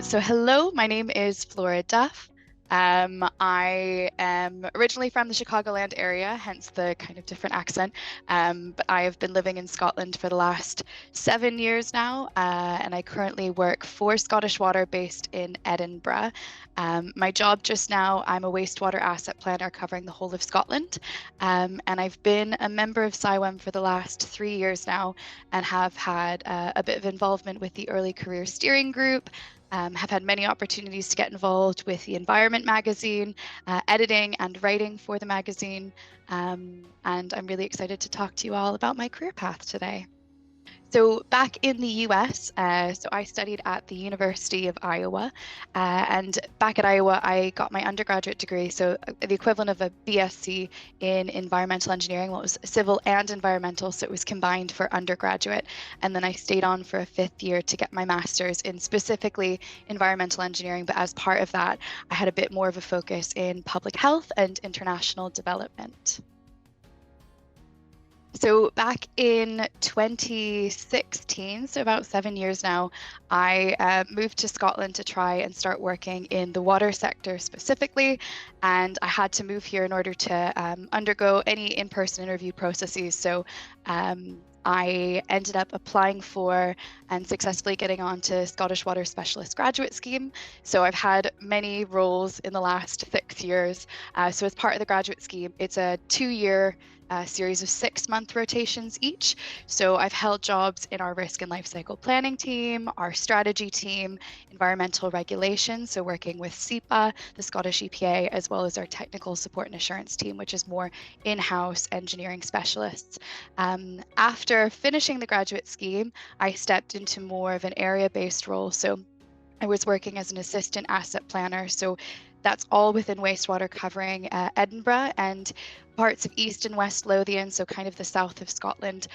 So hello, my name is Flora Duff. I am originally from the Chicagoland area, hence the kind of different accent. But I have been living in Scotland for the last 7 years now, and I currently work for Scottish Water based in Edinburgh. My job just now, I'm a wastewater asset planner covering the whole of Scotland. And I've been a member of CIWEM for the last 3 years now and have had a bit of involvement with the Early Careers Steering Group. Have had many opportunities to get involved with the Environment magazine, editing and writing for the magazine, and I'm really excited to talk to you all about my career path today. So back in the US, so I studied at the University of Iowa, and back at Iowa, I got my undergraduate degree, so the equivalent of a BSc in environmental engineering. Well, it was civil and environmental, so it was combined for undergraduate. And then I stayed on for a 5th year to get my master's in specifically environmental engineering. But as part of that, I had a bit more of a focus in public health and international development. So back in 2016, so about 7 years now, I moved to Scotland to try and start working in the water sector specifically. And I had to move here in order to undergo any in-person interview processes. So I ended up applying for and successfully getting onto Scottish Water Specialist Graduate Scheme. So I've had many roles in the last 6 years. So as part of the graduate scheme, it's a 2-year series of 6-month rotations each. So I've held jobs in our risk and life cycle planning team, our strategy team, environmental regulation, so working with SEPA, the Scottish EPA, as well as our technical support and assurance team, which is more in-house engineering specialists. After finishing the graduate scheme, I stepped into more of an area-based role. So I was working as an assistant asset planner. So that's all within wastewater, covering Edinburgh and parts of East and West Lothian, so kind of the south of Scotland,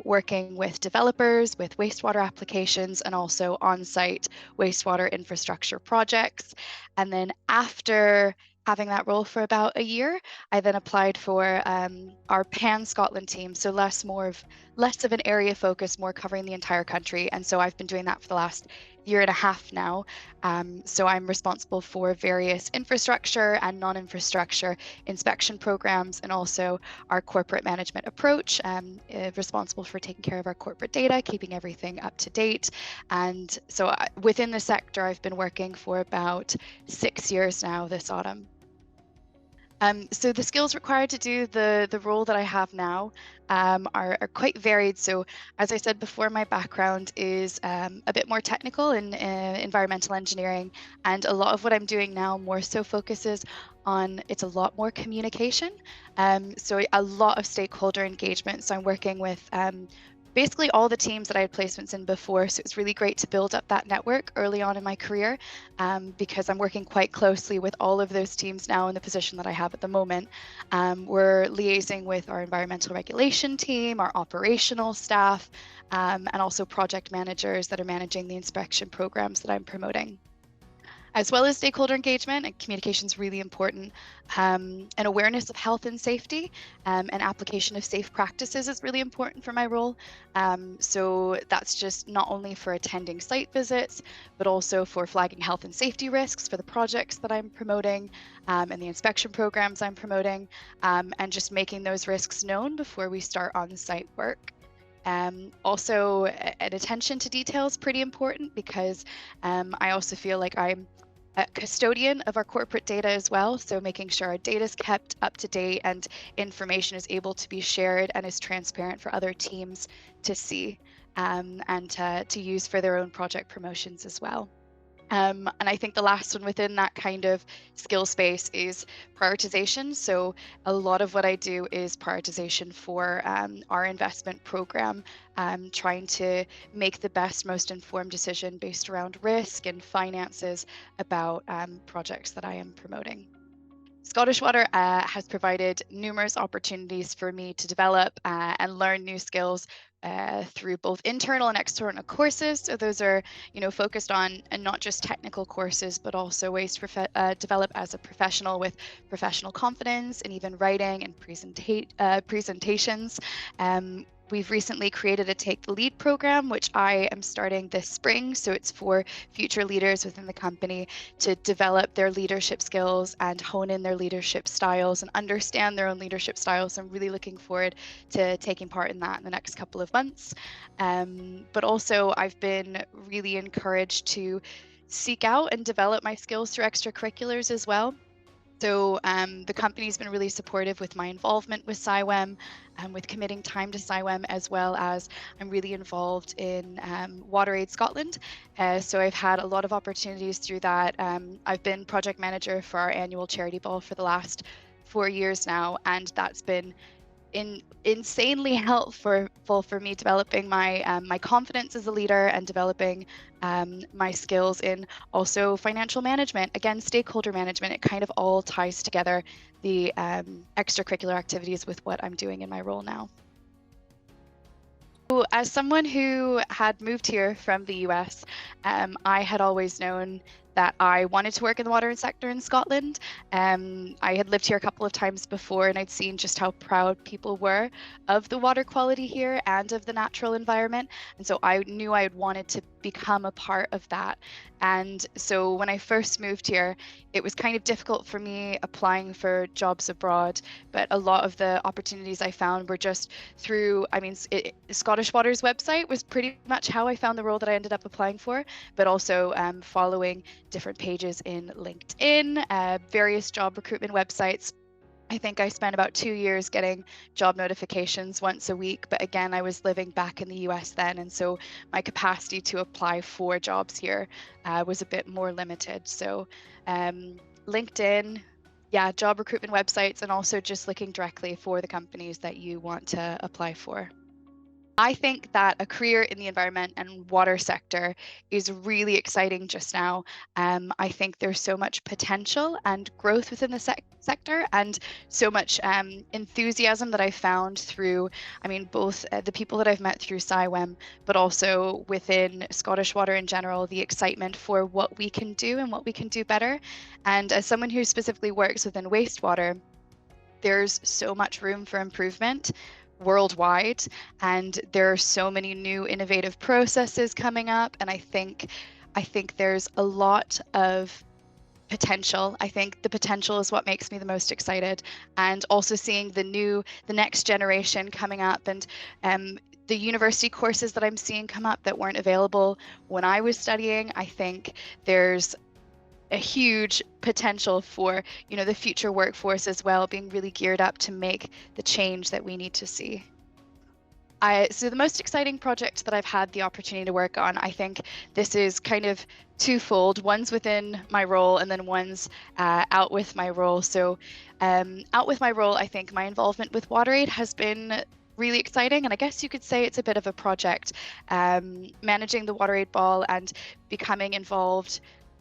working with developers, with wastewater applications, and also on-site wastewater infrastructure projects. And then after having that role for about a year, I then applied for our Pan-Scotland team, so less of an area focus, more covering the entire country. And so I've been doing that for the last year and a half now. So I'm responsible for various infrastructure and non-infrastructure inspection programs, and also our corporate management approach, responsible for taking care of our corporate data, keeping everything up to date. And so within the sector, I've been working for about 6 years now this autumn. So the skills required to do the role that I have now are quite varied. So as I said before, my background is a bit more technical in environmental engineering, and a lot of what I'm doing now more so focuses on, it's a lot more communication. So a lot of stakeholder engagement. So I'm working with basically all the teams that I had placements in before. So it's really great to build up that network early on in my career, because I'm working quite closely with all of those teams now in the position that I have at the moment. We're liaising with our environmental regulation team, our operational staff, and also project managers that are managing the inspection programs that I'm promoting. As well as stakeholder engagement, and communication is really important, and awareness of health and safety, and application of safe practices is really important for my role. So that's just not only for attending site visits, but also for flagging health and safety risks for the projects that I'm promoting, and the inspection programs I'm promoting, and just making those risks known before we start on-site work. Also, an attention to detail is pretty important, because I also feel like I'm a custodian of our corporate data as well. So making sure our data is kept up to date and information is able to be shared and is transparent for other teams to see, and to use for their own project promotions as well. And I think the last one within that kind of skill space is prioritization. So a lot of what I do is prioritization for our investment program, trying to make the best, most informed decision based around risk and finances about projects that I am promoting. Scottish Water has provided numerous opportunities for me to develop and learn new skills through both internal and external courses. So those are, focused on, and not just technical courses, but also ways to develop as a professional with professional confidence, and even writing and presentations. We've recently created a Take the Lead program, which I am starting this spring. So it's for future leaders within the company to develop their leadership skills and hone in their leadership styles and understand their own leadership styles. I'm really looking forward to taking part in that in the next couple of months. But also, I've been really encouraged to seek out and develop my skills through extracurriculars as well. So the company's been really supportive with my involvement with CIWEM and with committing time to CIWEM, as well as I'm really involved in WaterAid Scotland. So I've had a lot of opportunities through that. I've been project manager for our annual charity ball for the last 4 years now, and that's been insanely helpful for me developing my confidence as a leader and developing my skills in also financial management, again stakeholder management. It kind of all ties together, the extracurricular activities, with what I'm doing in my role now. So, as someone who had moved here from the US, I had always known that I wanted to work in the water sector in Scotland. I had lived here a couple of times before, and I'd seen just how proud people were of the water quality here and of the natural environment. And so I knew I had wanted to become a part of that. And so when I first moved here, it was kind of difficult for me applying for jobs abroad, but a lot of the opportunities I found were just through, Scottish Water's website was pretty much how I found the role that I ended up applying for, but also following different pages in LinkedIn, various job recruitment websites. I think I spent about 2 years getting job notifications once a week, but again, I was living back in the US then, and so my capacity to apply for jobs here was a bit more limited. So LinkedIn, yeah, job recruitment websites, and also just looking directly for the companies that you want to apply for. I think that a career in the environment and water sector is really exciting just now. I think there's so much potential and growth within the sector, and so much enthusiasm that I found through, both the people that I've met through CIWEM, but also within Scottish Water in general, the excitement for what we can do and what we can do better. And as someone who specifically works within wastewater, there's so much room for improvement worldwide, and there are so many new innovative processes coming up, and I think there's a lot of potential. I think the potential is what makes me the most excited, and also seeing the next generation coming up, and the university courses that I'm seeing come up that weren't available when I was studying. I think there's a huge potential for, the future workforce as well, being really geared up to make the change that we need to see. So the most exciting project that I've had the opportunity to work on, I think this is kind of twofold. One's within my role, and then one's out with my role. So out with my role, I think my involvement with WaterAid has been really exciting, and I guess you could say it's a bit of a project. Managing the WaterAid ball and becoming involved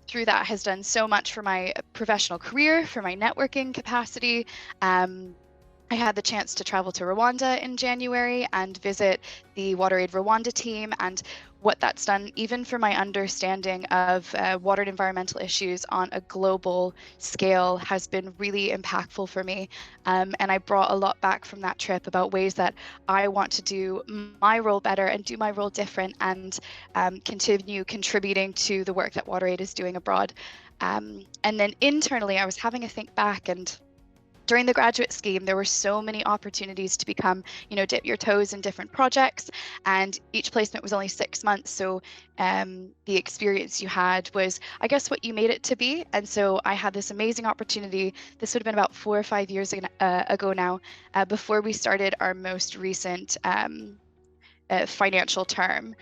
through that has done so much for my professional career, for my networking capacity. I had the chance to travel to Rwanda in January and visit the WaterAid Rwanda team, and what that's done even for my understanding of water and environmental issues on a global scale has been really impactful for me. And I brought a lot back from that trip about ways that I want to do my role better and do my role different, and continue contributing to the work that WaterAid is doing abroad. And then internally, I was having a think back, and during the graduate scheme, there were so many opportunities to become, dip your toes in different projects, and each placement was only 6 months. So the experience you had was, I guess, what you made it to be. And so I had this amazing opportunity. This would have been about 4 or 5 years ago now, before we started our most recent financial term.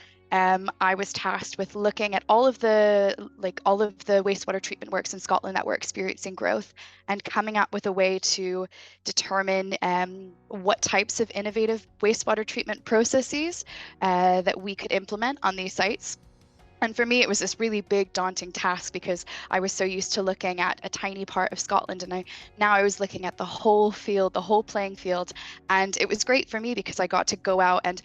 I was tasked with looking at all of the wastewater treatment works in Scotland that were experiencing growth, and coming up with a way to determine what types of innovative wastewater treatment processes that we could implement on these sites. And for me, it was this really big, daunting task, because I was so used to looking at a tiny part of Scotland, and now I was looking at the whole field, the whole playing field. And it was great for me because I got to go out and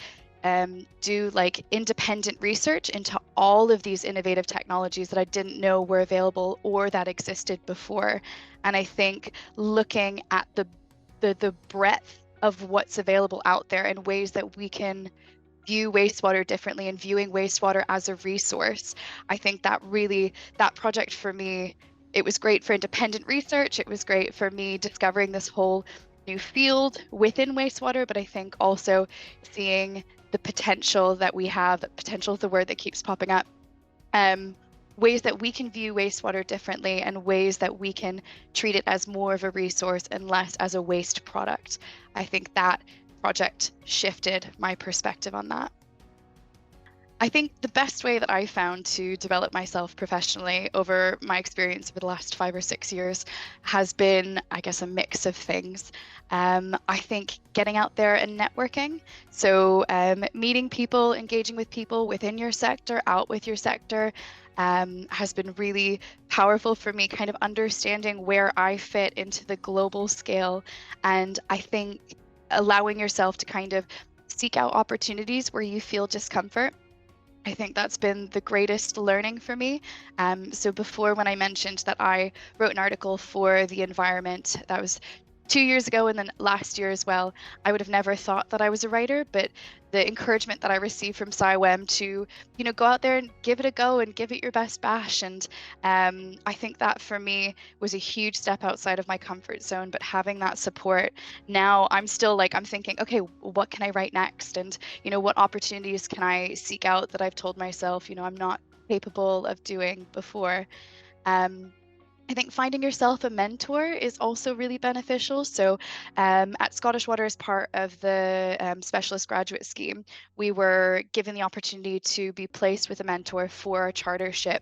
do independent research into all of these innovative technologies that I didn't know were available or that existed before. And I think looking at the breadth of what's available out there and ways that we can view wastewater differently and viewing wastewater as a resource. I think that really, that project for me, it was great for independent research. It was great for me discovering this whole new field within wastewater, but I think also seeing the potential that we have. Potential is the word that keeps popping up. Ways that we can view wastewater differently and ways that we can treat it as more of a resource and less as a waste product. I think that project shifted my perspective on that. I think the best way that I found to develop myself professionally over my experience over the last 5 or 6 years has been, I guess, a mix of things. I think getting out there and networking. So meeting people, engaging with people within your sector, out with your sector, has been really powerful for me, kind of understanding where I fit into the global scale. And I think allowing yourself to kind of seek out opportunities where you feel discomfort. I think that's been the greatest learning for me. So before, when I mentioned that I wrote an article for the environment, that was 2 years ago, and then last year as well, I would have never thought that I was a writer, but the encouragement that I received from CIWEM to, go out there and give it a go and give it your best bash. And I think that for me was a huge step outside of my comfort zone, but having that support, now I'm still like, I'm thinking, okay, what can I write next? And, what opportunities can I seek out that I've told myself, I'm not capable of doing before. I think finding yourself a mentor is also really beneficial. So, at Scottish Water, as part of the specialist graduate scheme, we were given the opportunity to be placed with a mentor for our chartership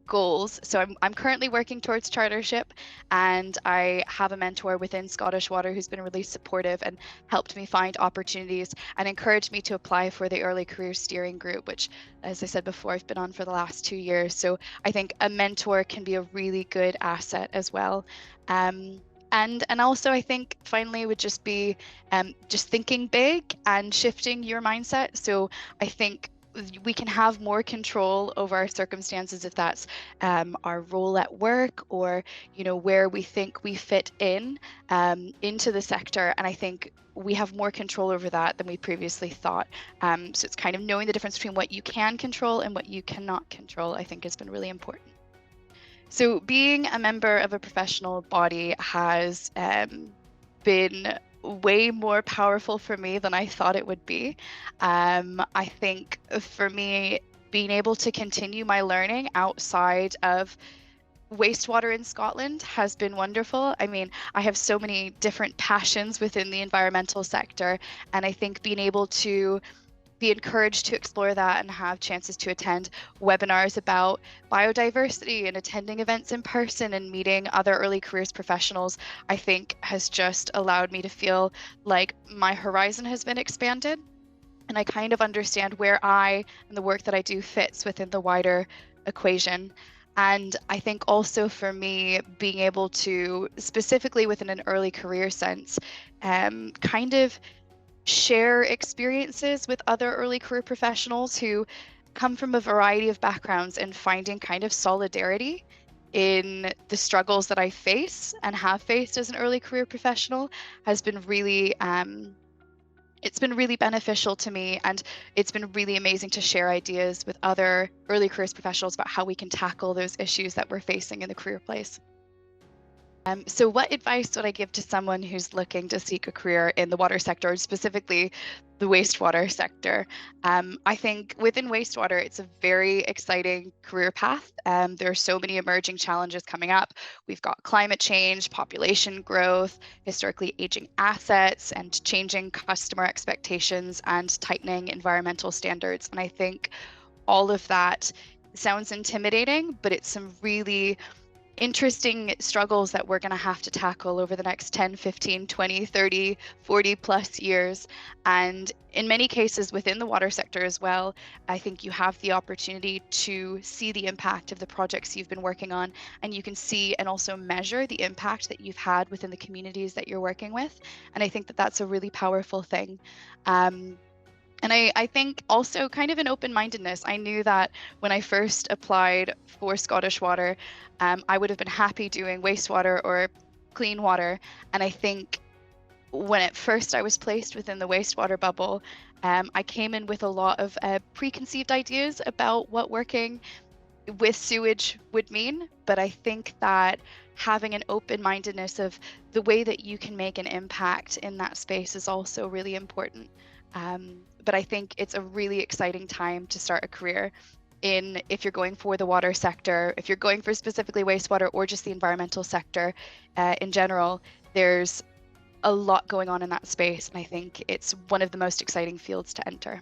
goals. So, I'm currently working towards chartership, and I have a mentor within Scottish Water who's been really supportive and helped me find opportunities and encouraged me to apply for the Early Careers Steering Group, which, as I said before, I've been on for the last 2 years. So, I think a mentor can be a really good asset as well. And also, I think finally would just be just thinking big and shifting your mindset. So I think we can have more control over our circumstances if that's our role at work, or where we think we fit in into the sector. And I think we have more control over that than we previously thought. So it's kind of knowing the difference between what you can control and what you cannot control, I think, has been really important. So being a member of a professional body has been way more powerful for me than I thought it would be. I think for me, being able to continue my learning outside of wastewater in Scotland has been wonderful. I mean, I have so many different passions within the environmental sector, and I think being able to be encouraged to explore that and have chances to attend webinars about biodiversity and attending events in person and meeting other early careers professionals, I think has just allowed me to feel like my horizon has been expanded, and I kind of understand where I and the work that I do fits within the wider equation. And I think also for me, being able to, specifically within an early career sense, kind of share experiences with other early career professionals who come from a variety of backgrounds, and finding kind of solidarity in the struggles that I face and have faced as an early career professional has been really it's been really beneficial to me, and it's been really amazing to share ideas with other early careers professionals about how we can tackle those issues that we're facing in the career place. So what advice would I give to someone who's looking to seek a career in the water sector, or specifically the wastewater sector? I think within wastewater, it's a very exciting career path. There are so many emerging challenges coming up. We've got climate change, population growth, historically aging assets, and changing customer expectations and tightening environmental standards. And I think all of that sounds intimidating, but it's some really interesting struggles that we're going to have to tackle over the next 10, 15, 20, 30, 40 plus years. And in many cases within the water sector as well, I think you have the opportunity to see the impact of the projects you've been working on, and you can see and also measure the impact that you've had within the communities that you're working with. And I think that that's a really powerful thing. And I think also kind of an open-mindedness. I knew that when I first applied for Scottish Water, I would have been happy doing wastewater or clean water. And I think when at first I was placed within the wastewater bubble, I came in with a lot of preconceived ideas about what working with sewage would mean. But I think that having an open-mindedness of the way that you can make an impact in that space is also really important. But I think it's a really exciting time to start a career in, if you're going for the water sector, if you're going for specifically wastewater or just the environmental sector in general. There's a lot going on in that space, and I think it's one of the most exciting fields to enter.